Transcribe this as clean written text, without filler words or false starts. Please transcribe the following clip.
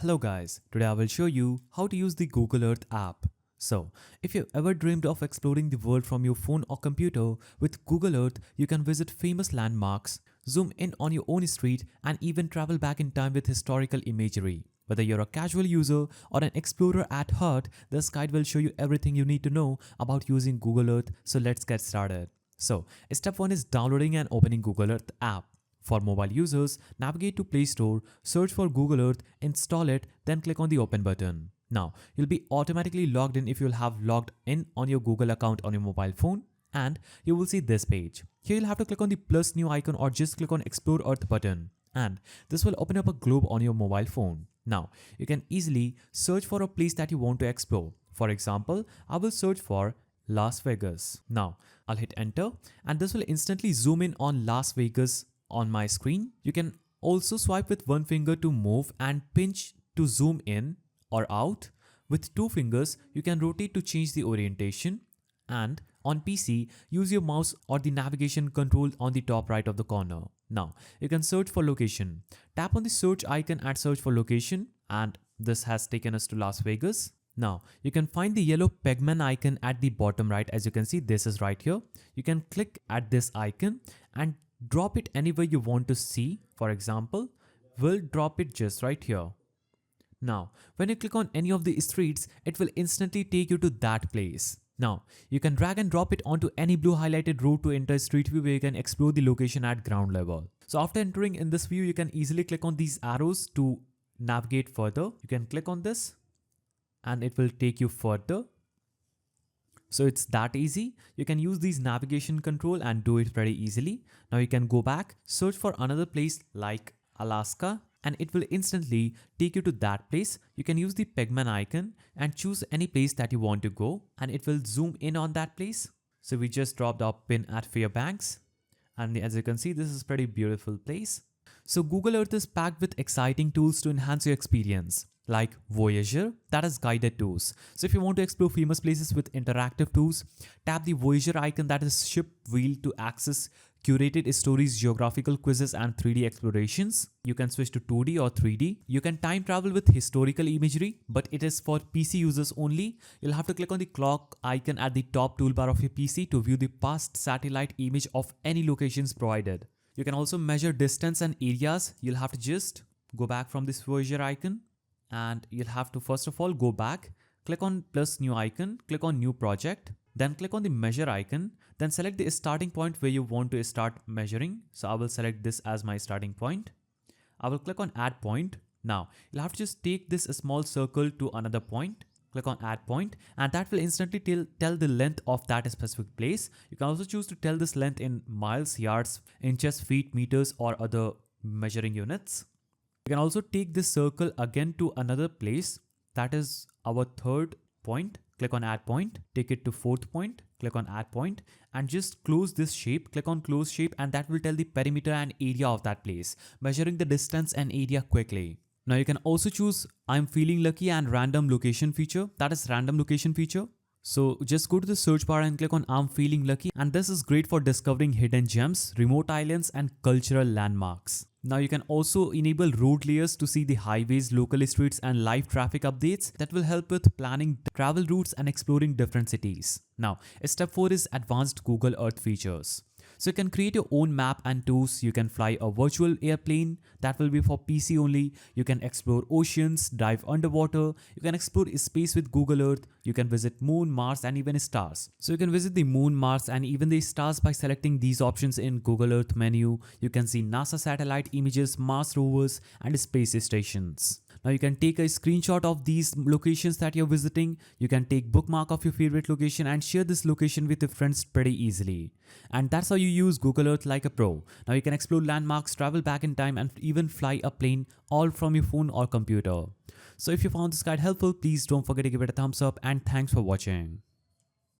Hello guys, today I will show you how to use the Google Earth app. So, if you ever dreamed of exploring the world from your phone or computer, with Google Earth you can visit famous landmarks, zoom in on your own street and even travel back in time with historical imagery. Whether you're a casual user or an explorer at heart, this guide will show you everything you need to know about using Google Earth, so let's get started. So, step 1 is downloading and opening Google Earth app. For mobile users, navigate to Play Store, search for Google Earth, install it, then click on the Open button. Now, you'll be automatically logged in if you'll have logged in on your Google account on your mobile phone, and you will see this page. Here you'll have to click on the plus new icon or just click on Explore Earth button, and this will open up a globe on your mobile phone. Now, you can easily search for a place that you want to explore. For example, I will search for Las Vegas. Now, I'll hit enter, and this will instantly zoom in on Las Vegas on my screen. You can also swipe with one finger to move and pinch to zoom in or out. With two fingers, you can rotate to change the orientation. And on PC, use your mouse or the navigation control on the top right of the corner. Now, you can search for location. Tap on the search icon and search for location, and this has taken us to Las Vegas. Now, you can find the yellow pegman icon at the bottom right. As you can see, this is right here. You can click at this icon and drop it anywhere you want to see. For example, we'll drop it just right here. Now, when you click on any of the streets, it will instantly take you to that place. Now, you can drag and drop it onto any blue highlighted road to enter Street View where you can explore the location at ground level. So after entering in this view, you can easily click on these arrows to navigate further. You can click on this and it will take you further. So it's that easy. You can use these navigation control and do it pretty easily. Now you can go back, search for another place like Alaska, and it will instantly take you to that place. You can use the pegman icon and choose any place that you want to go, and it will zoom in on that place. So we just dropped our pin at Fairbanks, and as you can see, this is a pretty beautiful place. So Google Earth is packed with exciting tools to enhance your experience, like Voyager, that is guided tours. So if you want to explore famous places with interactive tours, tap the Voyager icon, that is ship wheel, to access curated stories, geographical quizzes and 3D explorations. You can switch to 2D or 3D. You can time travel with historical imagery, but it is for PC users only. You'll have to click on the clock icon at the top toolbar of your PC to view the past satellite image of any locations provided. You can also measure distance and areas. You'll have to just go back from this Voyager icon, and you'll have to first of all go back, click on plus new icon, click on new project, then click on the measure icon, then select the starting point where you want to start measuring. So I will select this as my starting point. I will click on add point. Now you'll have to just take this small circle to another point, click on add point, and that will instantly tell the length of that specific place. You can also choose to tell this length in miles, yards, inches, feet, meters or other measuring units. You can also take this circle again to another place, that is our third point. Click on add point, take it to fourth point, click on add point, and just close this shape, click on close shape, and that will tell the perimeter and area of that place, measuring the distance and area quickly. Now you can also choose I'm feeling lucky and random location feature, that is random location feature. So just go to the search bar and click on I'm feeling lucky, and this is great for discovering hidden gems, remote islands and cultural landmarks. Now you can also enable road layers to see the highways, local streets and live traffic updates that will help with planning travel routes and exploring different cities. Now, step 4 is advanced Google Earth features. So you can create your own map and tours. You can fly a virtual airplane, that will be for PC only. You can explore oceans, dive underwater. You can explore space with Google Earth. You can visit moon, Mars and even stars. So you can visit the moon, Mars and even the stars by selecting these options in Google Earth menu. You can see NASA satellite images, Mars rovers and space stations. Now you can take a screenshot of these locations that you're visiting. You can take bookmark of your favorite location and share this location with your friends pretty easily. And that's how you use Google Earth like a pro. Now you can explore landmarks, travel back in time and even fly a plane all from your phone or computer. So if you found this guide helpful, please don't forget to give it a thumbs up, and thanks for watching.